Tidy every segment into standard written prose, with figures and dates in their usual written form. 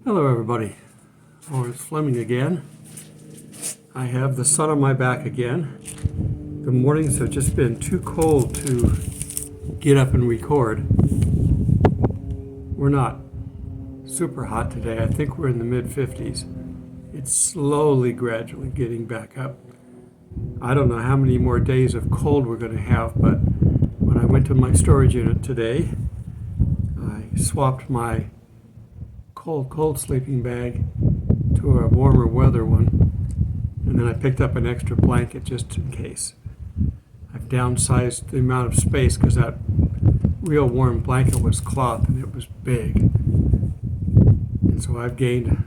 Hello everybody, Thomas Fleming again. I have the sun on my back again. The mornings have just been too cold to get up and record. We're not super hot today. I think we're in the mid-50s. It's slowly, gradually getting back up. I don't know how many more days of cold we're going to have, but when I went to my storage unit today, I swapped my cold sleeping bag to a warmer weather one, and then I picked up an extra blanket just in case. I've downsized the amount of space because that real warm blanket was cloth and it was big, and so I've gained a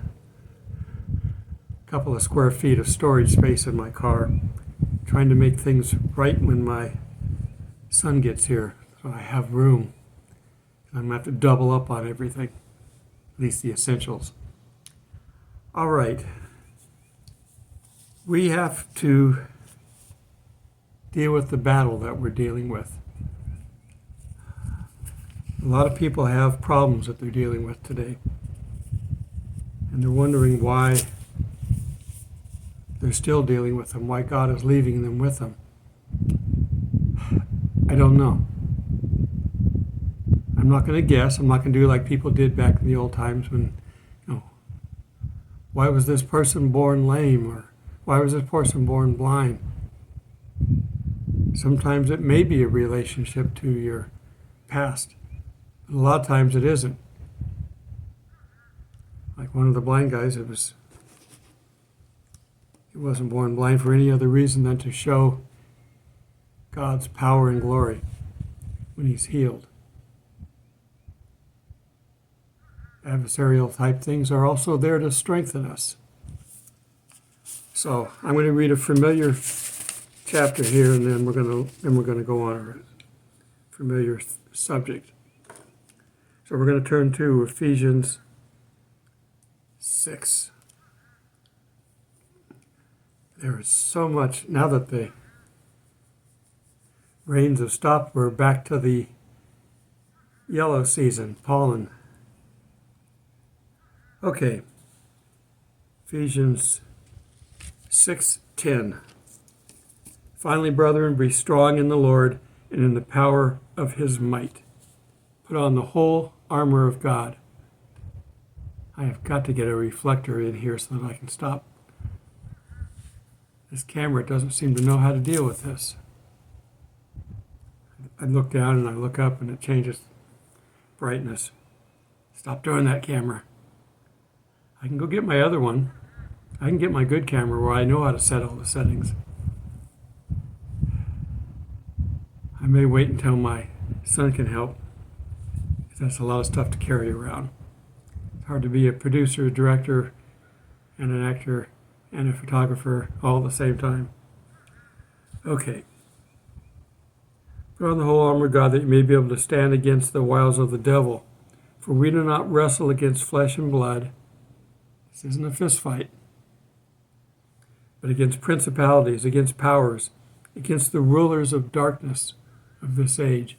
couple of square feet of storage space in my car, trying to make things right when my son gets here so I have room. I'm going to have to double up on everything, at least the essentials. All right. We have to deal with the battle that we're dealing with. A lot of people have problems that they're dealing with today, and they're wondering why they're still dealing with them, why God is leaving them with them. I don't know. I'm not going to guess. I'm not going to do like people did back in the old times when, why was this person born lame, or why was this person born blind? Sometimes it may be a relationship to your past, but a lot of times it isn't. Like one of the blind guys, he wasn't born blind for any other reason than to show God's power and glory when he's healed. Adversarial type things are also there to strengthen us. So I'm going to read a familiar chapter here, and then we're going to go on a familiar subject. So we're going to turn to Ephesians 6. There is so much now that the rains have stopped. We're back to the yellow season, pollen. Okay, Ephesians 6:10. Finally, brethren, be strong in the Lord and in the power of his might. Put on the whole armor of God. I have got to get a reflector in here so that I can stop. This camera doesn't seem to know how to deal with this. I look down and I look up and it changes brightness. Stop doing that, camera. I can go get my other one. I can get my good camera where I know how to set all the settings. I may wait until my son can help, because that's a lot of stuff to carry around. It's hard to be a producer, a director, and an actor, and a photographer all at the same time. Okay. Put on the whole armor of God that you may be able to stand against the wiles of the devil. For we do not wrestle against flesh and blood. This isn't a fist fight, but against principalities, against powers, against the rulers of darkness of this age.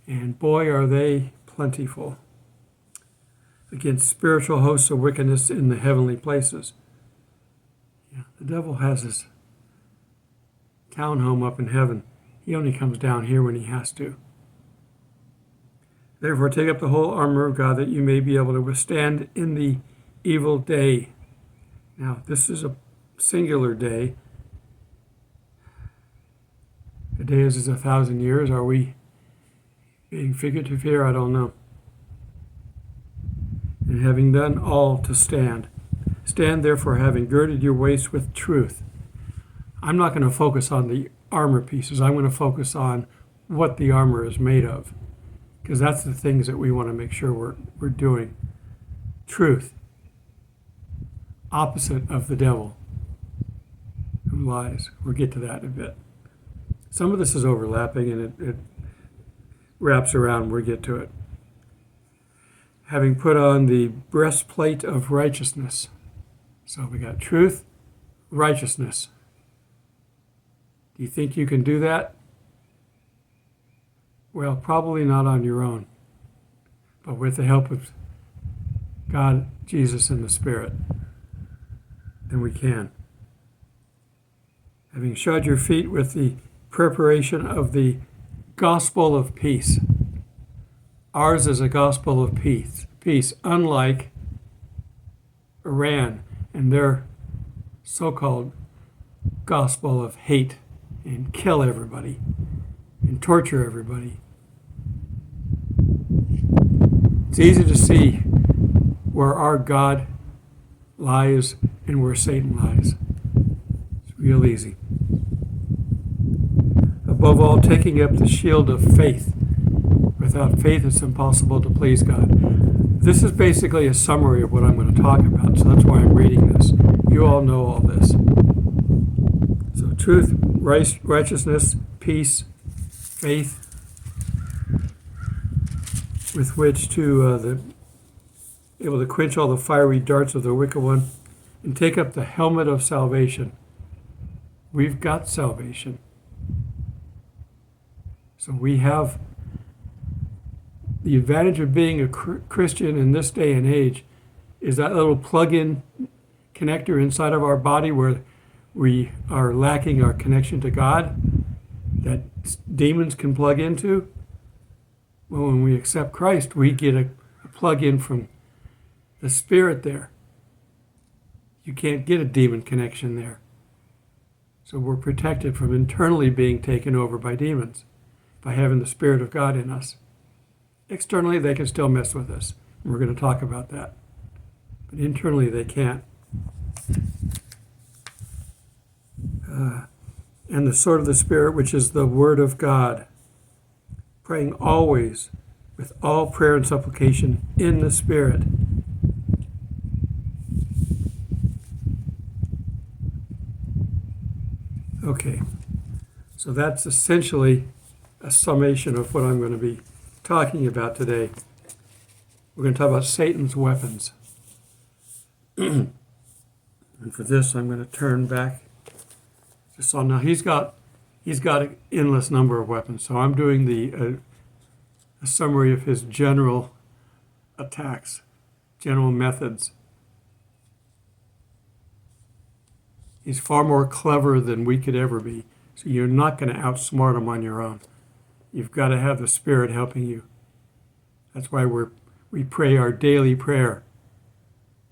And boy, are they plentiful. Against spiritual hosts of wickedness in the heavenly places. Yeah, the devil has his townhome up in heaven. He only comes down here when he has to. Therefore, take up the whole armor of God that you may be able to withstand in the evil day. Now, this is a singular day. A day is 1,000 years. Are we being figurative here? I don't know. And having done all to stand. Stand therefore, having girded your waist with truth. I'm not going to focus on the armor pieces. I'm going to focus on what the armor is made of, because that's the things that we want to make sure we're doing. Truth. Opposite of the devil who lies. We'll get to that in a bit. Some of this is overlapping and it wraps around. We'll get to it. Having put on the breastplate of righteousness. So we got truth, righteousness. Do you think you can do that? Well, probably not on your own, but with the help of God, Jesus, and the Spirit, then we can. Having shod your feet with the preparation of the gospel of peace. Ours is a gospel of peace, unlike Iran and their so-called gospel of hate and kill everybody and torture everybody. It's easy to see where our God lies and where Satan lies. It's real easy. Above all, taking up the shield of faith. Without faith, it's impossible to please God. This is basically a summary of what I'm going to talk about, so that's why I'm reading this. You all know all this. So truth, righteousness, peace, faith, with which to able to quench all the fiery darts of the wicked one, and take up the helmet of salvation. We've got salvation. So we have the advantage of being a Christian in this day and age is that little plug-in connector inside of our body where we are lacking our connection to God that demons can plug into. Well, when we accept Christ, we get a plug-in from the Spirit there. You can't get a demon connection there. So we're protected from internally being taken over by demons by having the Spirit of God in us. Externally, they can still mess with us. And we're going to talk about that. But internally, they can't. And the sword of the Spirit, which is the Word of God, praying always with all prayer and supplication in the Spirit. Okay, so that's essentially a summation of what I'm going to be talking about today. We're going to talk about Satan's weapons. And for this, I'm going to turn back to Saul. Now, he's got an endless number of weapons, so I'm doing a summary of his general attacks, general methods. He's far more clever than we could ever be, so you're not going to outsmart him on your own. You've got to have the Spirit helping you. That's why we pray our daily prayer.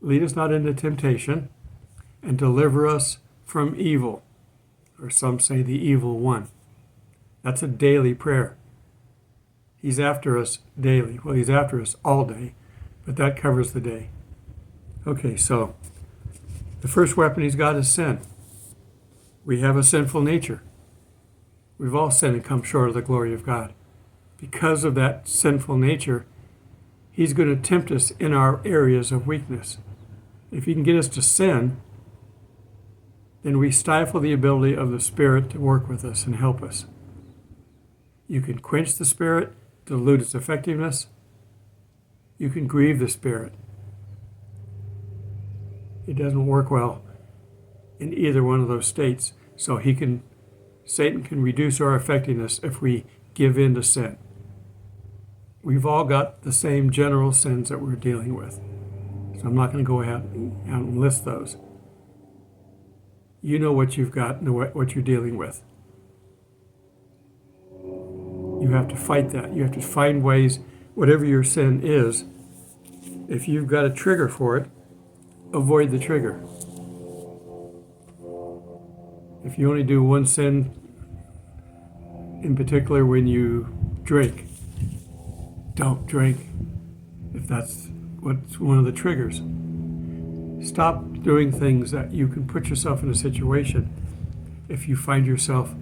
Lead us not into temptation, and deliver us from evil, or some say the evil one. That's a daily prayer. He's after us daily. Well, he's after us all day, but that covers the day. Okay, so the first weapon he's got is sin. We have a sinful nature. We've all sinned and come short of the glory of God. Because of that sinful nature, he's going to tempt us in our areas of weakness. If he can get us to sin, then we stifle the ability of the Spirit to work with us and help us. You can quench the Spirit, dilute its effectiveness. You can grieve the Spirit. It doesn't work well in either one of those states. So Satan can reduce our effectiveness if we give in to sin. We've all got the same general sins that we're dealing with. So I'm not going to go out and list those. You know what you've got and what you're dealing with. You have to fight that. You have to find ways, whatever your sin is, if you've got a trigger for it, avoid the trigger. If you only do one sin, in particular when you drink, don't drink if that's what's one of the triggers. Stop doing things that you can put yourself in a situation if you find yourself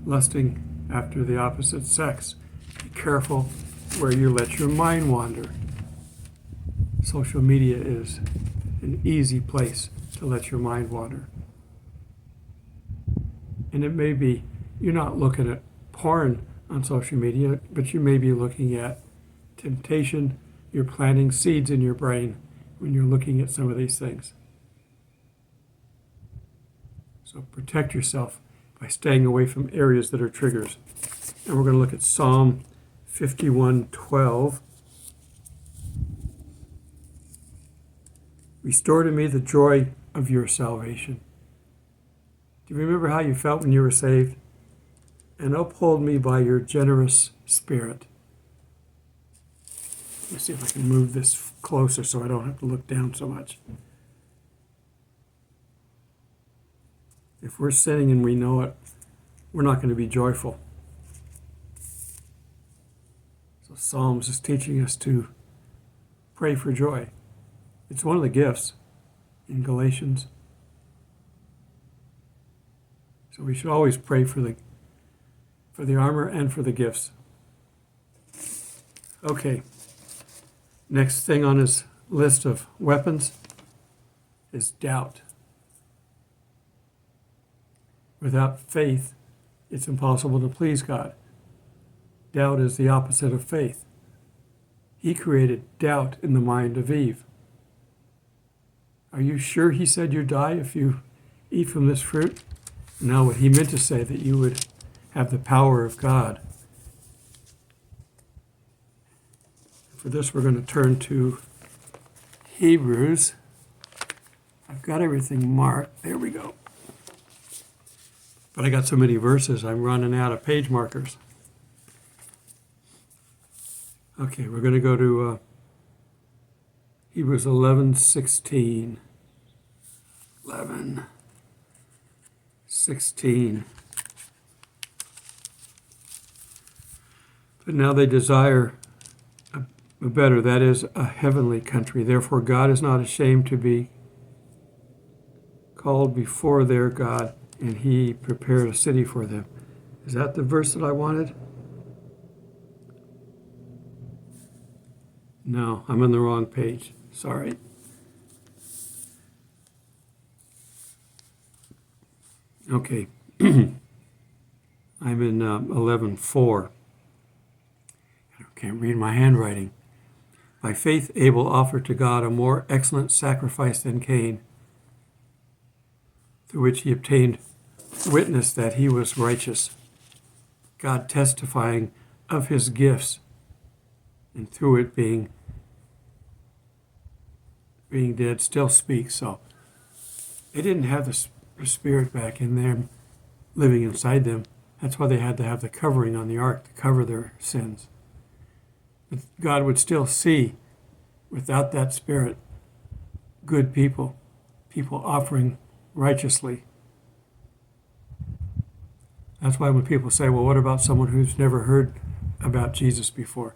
lusting after the opposite sex. Be careful where you let your mind wander. Social media is an easy place to let your mind wander. And it may be, you're not looking at porn on social media, but you may be looking at temptation. You're planting seeds in your brain when you're looking at some of these things. So protect yourself by staying away from areas that are triggers. And we're going to look at Psalm 51:12. Restore to me the joy of your salvation. Do you remember how you felt when you were saved? And uphold me by your generous spirit. Let's see if I can move this closer so I don't have to look down so much. If we're sinning and we know it, we're not going to be joyful. So Psalms is teaching us to pray for joy. It's one of the gifts in Galatians. So we should always pray for the armor and for the gifts. Okay. Next thing on his list of weapons is doubt. Without faith, it's impossible to please God. Doubt is the opposite of faith. He created doubt in the mind of Eve. Are you sure he said you die if you eat from this fruit? No, what he meant to say that you would have the power of God. For this, we're going to turn to Hebrews. I've got everything marked. There we go. But I got so many verses, I'm running out of page markers. Okay, we're going to go to Hebrews 11:16. 11:16. But now they desire a better, that is, a heavenly country. Therefore, God is not ashamed to be called before their God, and he prepared a city for them. Is that the verse that I wanted? No, I'm on the wrong page. Sorry. Okay. I'm in 11:4. I can't read my handwriting. By faith, Abel offered to God a more excellent sacrifice than Cain, through which he obtained witness that he was righteous, God testifying of his gifts, and through it being dead still speaks. So they didn't have the Spirit back in them, living inside them. That's why they had to have the covering on the ark to cover their sins. But God would still see, without that Spirit, good people offering righteously. That's why when people say, well, what about someone who's never heard about Jesus before?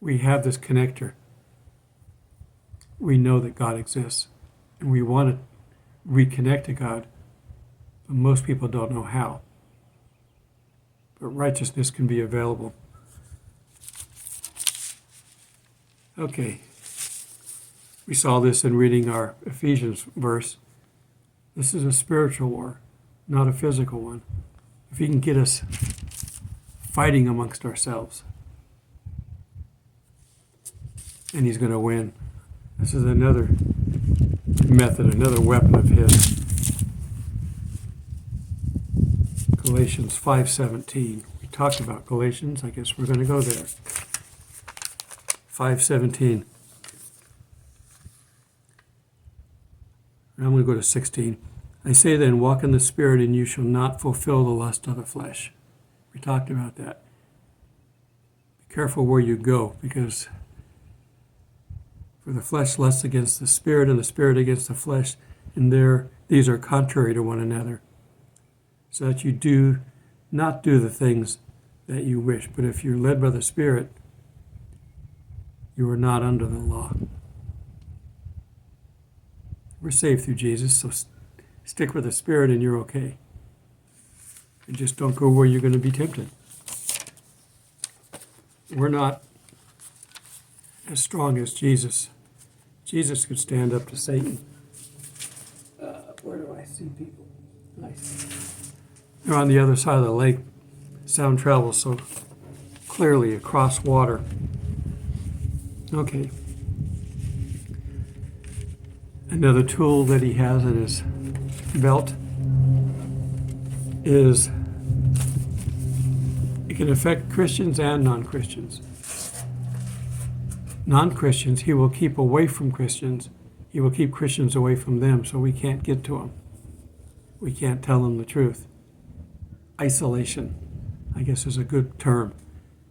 We have this connector. We know that God exists, and we want to reconnect to God, but most people don't know how. But righteousness can be available. Okay. We saw this in reading our Ephesians verse. This is a spiritual war, not a physical one. If he can get us fighting amongst ourselves, and he's going to win. This is another method, another weapon of his. Galatians 5:17. We talked about Galatians. I guess we're going to go there. 5:17. I'm going to go to 16. I say then, walk in the Spirit, and you shall not fulfill the lust of the flesh. We talked about that. Be careful where you go, because for the flesh lusts against the Spirit, and the Spirit against the flesh, and these are contrary to one another, so that you do not do the things that you wish. But if you're led by the Spirit, you are not under the law. We're saved through Jesus, so stick with the Spirit and you're okay. And just don't go where you're going to be tempted. We're not as strong as Jesus. Jesus could stand up to Satan. Where do I see people? Nice. They're on the other side of the lake. Sound travels so clearly across water. Okay. Another tool that he has in his belt is it can affect Christians and non-Christians. Non-Christians, he will keep away from Christians He will keep Christians away from them so we can't get to them. We can't tell them the truth. Isolation, I guess, is a good term,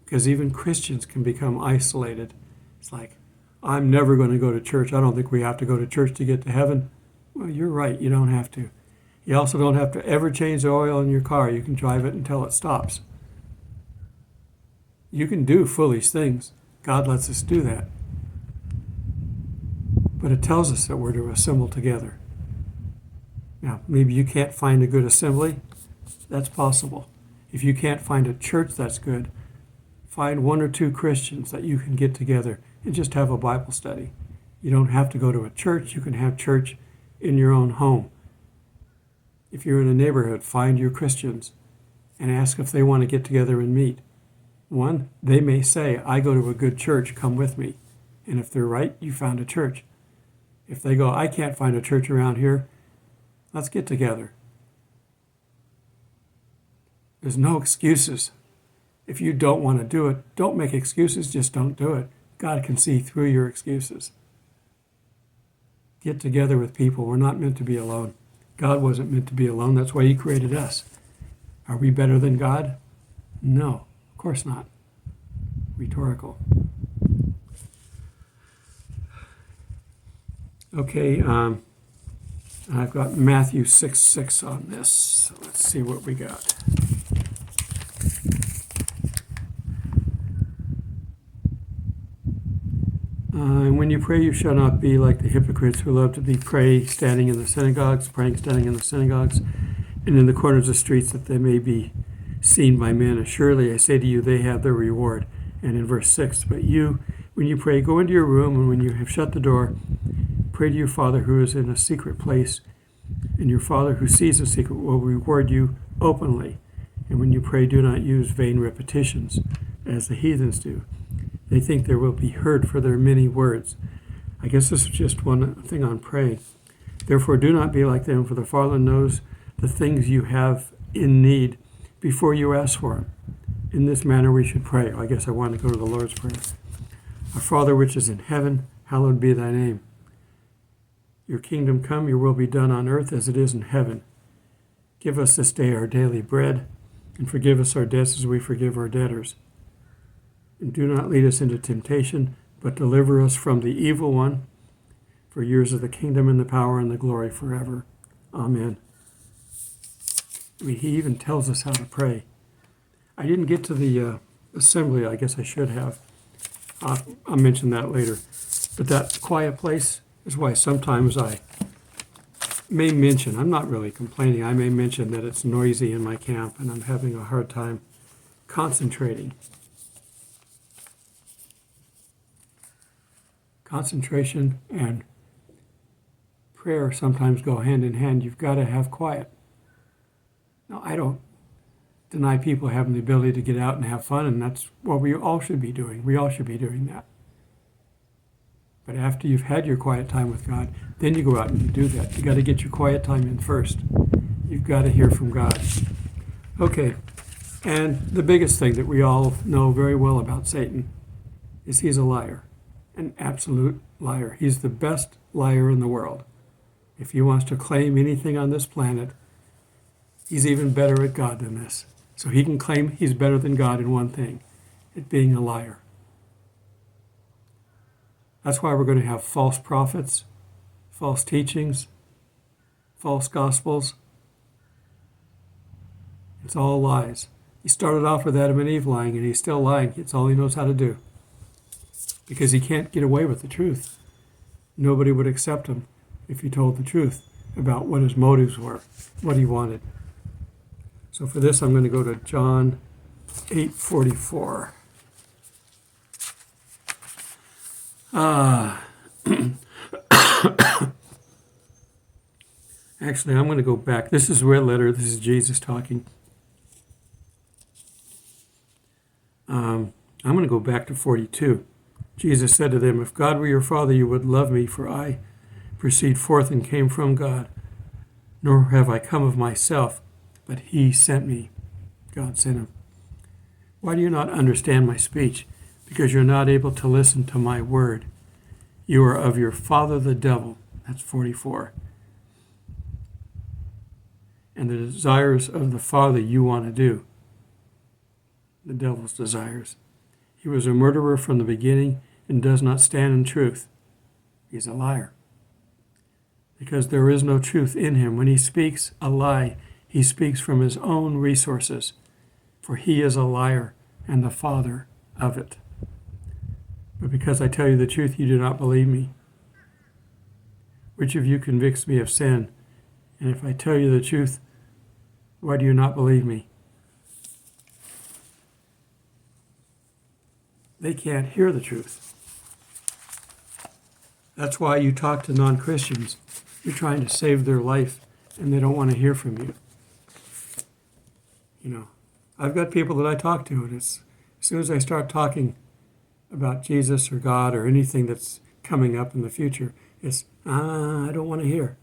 because even Christians can become isolated. It's like, I'm never going to go to church. I don't think we have to go to church to get to heaven. Well, you're right. You don't have to. You also don't have to ever change the oil in your car. You can drive it until it stops. You can do foolish things. God lets us do that. But it tells us that we're to assemble together. Now, maybe you can't find a good assembly. That's possible. If you can't find a church that's good, find one or two Christians that you can get together and just have a Bible study. You don't have to go to a church. You can have church in your own home. If you're in a neighborhood, find your Christians and ask if they want to get together and meet. One, they may say, I go to a good church, come with me. And if they're right, you found a church. If they go, I can't find a church around here, let's get together. There's no excuses. If you don't want to do it, don't make excuses, just don't do it. God can see through your excuses. Get together with people. We're not meant to be alone. God wasn't meant to be alone. That's why he created us. Are we better than God? No, of course not. Rhetorical. Okay, I've got Matthew 6:6 on this. So let's see what we got. And when you pray, you shall not be like the hypocrites who love to be praying standing in the synagogues, and in the corners of streets, that they may be seen by men. Assuredly, I say to you, they have their reward. And in verse 6, but you, when you pray, go into your room, and when you have shut the door, pray to your Father who is in a secret place, and your Father who sees in secret will reward you openly. And when you pray, do not use vain repetitions, as the heathens do. They think they will be heard for their many words. I guess this is just one thing on praying. Therefore, do not be like them, for the Father knows the things you have in need before you ask for them. In this manner we should pray. I guess I want to go to the Lord's Prayer. Our Father which is in heaven, hallowed be thy name. Your kingdom come, your will be done on earth as it is in heaven. Give us this day our daily bread, and forgive us our debts as we forgive our debtors. And do not lead us into temptation, but deliver us from the evil one. For yours is the kingdom and the power and the glory forever. Amen. I mean, he even tells us how to pray. I didn't get to the assembly. I guess I should have. I'll mention that later. But that quiet place is why sometimes I may mention, I'm not really complaining, I may mention that it's noisy in my camp and I'm having a hard time concentrating. Concentration and prayer sometimes go hand in hand. You've got to have quiet. Now, I don't deny people having the ability to get out and have fun, and that's what we all should be doing. We all should be doing that. But after you've had your quiet time with God, then you go out and you do that. You got to get your quiet time in first. You've got to hear from God. Okay, and the biggest thing that we all know very well about Satan is he's a liar. An absolute liar. He's the best liar in the world. If he wants to claim anything on this planet, he's even better at God than this. So he can claim he's better than God in one thing, at being a liar. That's why we're going to have false prophets, false teachings, false gospels. It's all lies. He started off with Adam and Eve lying, and he's still lying. It's all he knows how to do. Because he can't get away with the truth. Nobody would accept him if he told the truth about what his motives were, what he wanted. So for this, I'm going to go to John 8:44. Actually, I'm going to go back. This is a red letter. This is Jesus talking. I'm going to go back to 42. Jesus said to them, if God were your Father, you would love me, for I proceed forth and came from God. Nor have I come of myself, but he sent me. God sent him. Why do you not understand my speech? Because you're not able to listen to my word. You are of your father the devil, That's 44. And the desires of the Father you want to do. The devil's desires. He was a murderer from the beginning and does not stand in truth. He's a liar. Because there is no truth in him. When he speaks a lie, he speaks from his own resources. For he is a liar and the father of it. But because I tell you the truth, you do not believe me. Which of you convicts me of sin? And if I tell you the truth, why do you not believe me? They can't hear the truth. That's why you talk to non-Christians. You're trying to save their life, and they don't want to hear from you. You know, I've got people that I talk to, and as soon as I start talking about Jesus or God or anything that's coming up in the future, it's, I don't want to hear.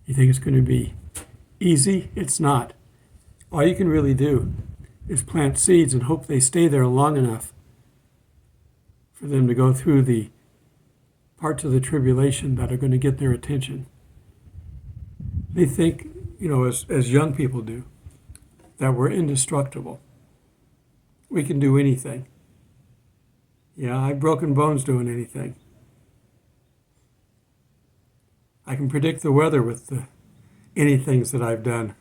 You think it's going to be easy? It's not. All you can really do is plant seeds and hope they stay there long enough for them to go through the parts of the tribulation that are going to get their attention. They think, you know, as young people do, that we're indestructible. We can do anything. Yeah, I've broken bones doing anything. I can predict the weather with the anythings that I've done.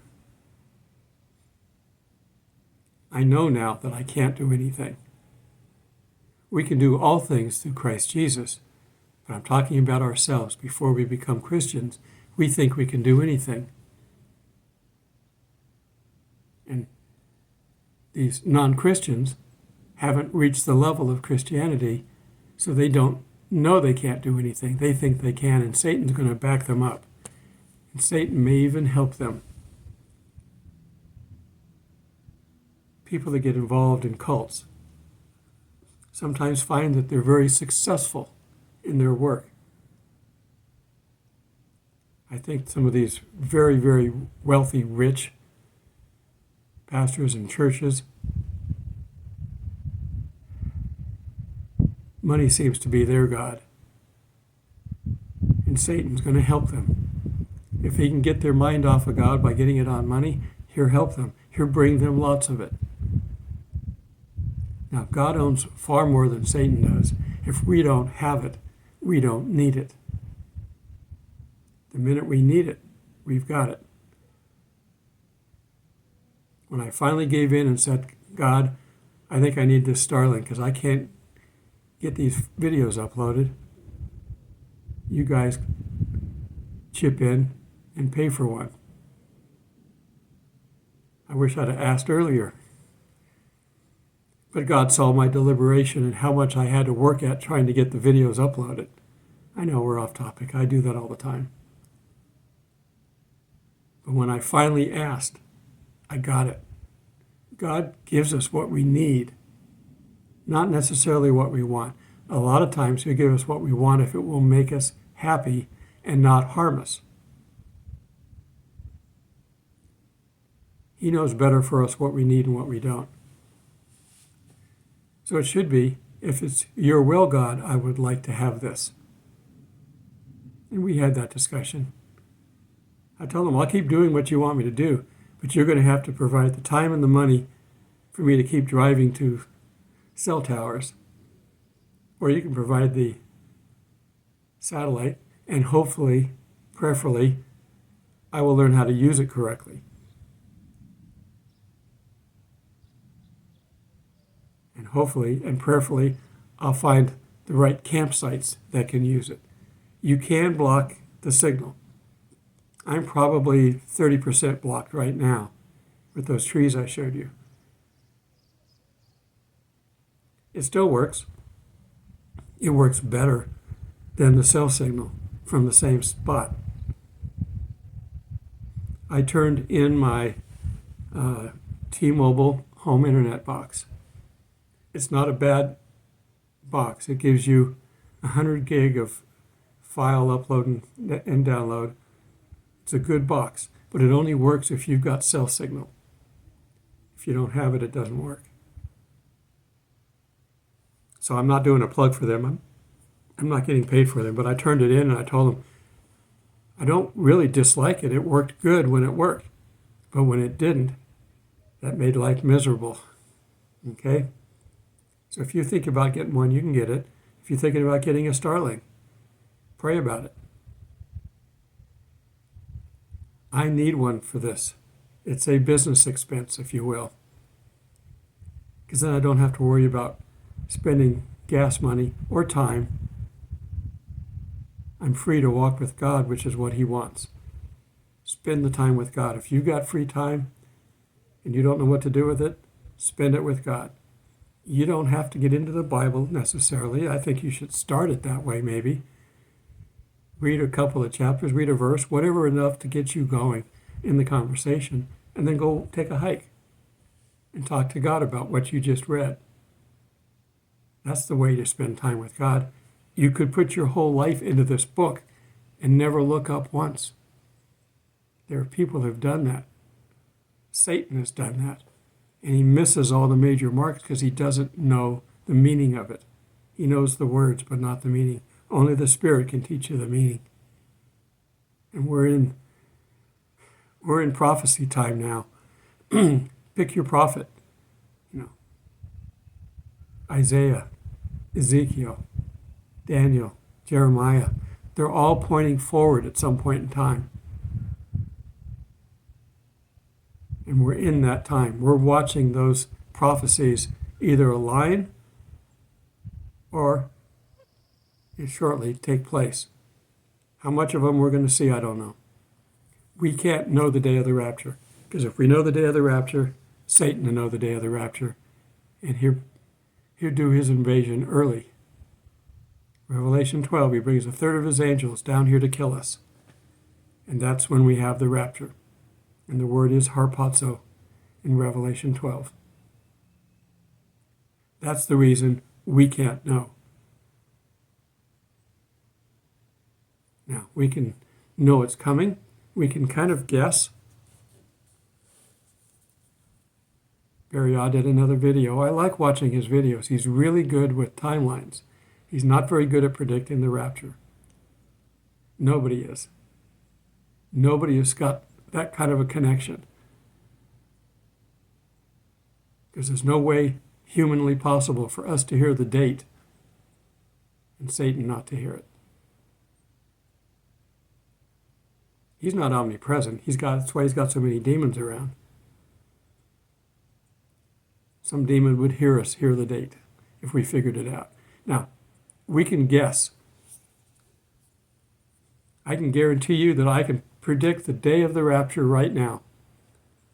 I know now that I can't do anything. We can do all things through Christ Jesus. But I'm talking about ourselves. Before we become Christians, we think we can do anything. And these non-Christians haven't reached the level of Christianity, so they don't know they can't do anything. They think they can, and Satan's going to back them up. And Satan may even help them. People that get involved in cults sometimes find that they're very successful in their work. I think some of these very, very wealthy, rich pastors and churches, money seems to be their God. And Satan's going to help them. If he can get their mind off of God by getting it on money, he'll help them. He'll bring them lots of it. Now, God owns far more than Satan does. If we don't have it, we don't need it. The minute we need it, we've got it. When I finally gave in and said, God, I think I need this Starlink because I can't get these videos uploaded, you guys chip in and pay for one. I wish I'd have asked earlier. But God saw my deliberation and how much I had to work at trying to get the videos uploaded. I know we're off topic. I do that all the time. But when I finally asked, I got it. God gives us what we need, not necessarily what we want. A lot of times he'll give us what we want if it will make us happy and not harm us. He knows better for us what we need and what we don't. So it should be, if it's your will, God, I would like to have this. And we had that discussion. I told him, I'll keep doing what you want me to do, but you're going to have to provide the time and the money for me to keep driving to cell towers. Or you can provide the satellite, and hopefully, preferably, I will learn how to use it correctly. And hopefully and prayerfully, I'll find the right campsites that can use it. You can block the signal. I'm probably 30% blocked right now with those trees I showed you. It still works. It works better than the cell signal from the same spot. I turned in my T-Mobile home internet box. It's not a bad box. It gives you 100 gig of file upload and download. It's a good box, but it only works if you've got cell signal. If you don't have it, it doesn't work. So I'm not doing a plug for them. I'm not getting paid for them, but I turned it in and I told them, I don't really dislike it. It worked good when it worked. But when it didn't, that made life miserable. Okay? So if you think about getting one, you can get it. If you're thinking about getting a Starlink, pray about it. I need one for this. It's a business expense, if you will. Because then I don't have to worry about spending gas money or time. I'm free to walk with God, which is what He wants. Spend the time with God. If you got free time and you don't know what to do with it, spend it with God. You don't have to get into the Bible necessarily. I think you should start it that way, maybe. Read a couple of chapters, read a verse, whatever enough to get you going in the conversation, and then go take a hike and talk to God about what you just read. That's the way to spend time with God. You could put your whole life into this book and never look up once. There are people who have done that. Satan has done that. And he misses all the major marks because he doesn't know the meaning of it. He knows the words, but not the meaning. Only the Spirit can teach you the meaning. And we're in prophecy time now. Pick your prophet. Isaiah, Ezekiel, Daniel, Jeremiah. They're all pointing forward at some point in time. And we're in that time. We're watching those prophecies either align or shortly take place. How much of them we're going to see, I don't know. We can't know the day of the rapture. Because if we know the day of the rapture, Satan will know the day of the rapture. And he'll do his invasion early. Revelation 12, he brings a third of his angels down here to kill us. And that's when we have the rapture. And the word is harpazo in Revelation 12. That's the reason we can't know. Now, we can know it's coming. We can kind of guess. Barry Odd did another video. I like watching his videos. He's really good with timelines. He's not very good at predicting the rapture. Nobody is. Nobody has got that kind of a connection. Because there's no way humanly possible for us to hear the date and Satan not to hear it. He's not omnipresent. That's why he's got so many demons around. Some demon would hear us hear the date if we figured it out. Now, we can guess. I can guarantee you that I can predict the day of the rapture right now.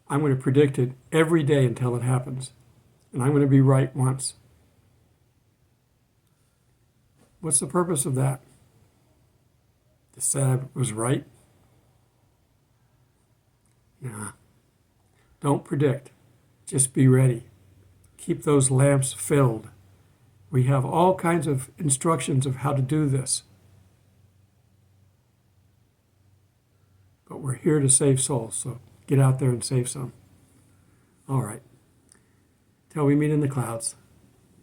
I'm going to predict it every day until it happens. And I'm going to be right once. What's the purpose of that? To say I was right? Nah. Don't predict. Just be ready. Keep those lamps filled. We have all kinds of instructions of how to do this. But we're here to save souls, so get out there and save some. All right. Till we meet in the clouds.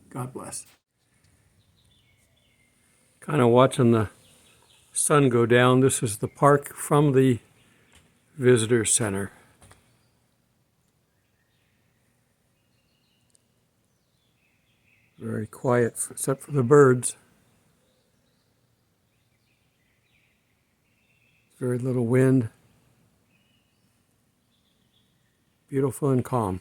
God bless. Kind of watching the sun go down. This is the park from the visitor center. Very quiet, except for the birds. Very little wind. Beautiful and calm.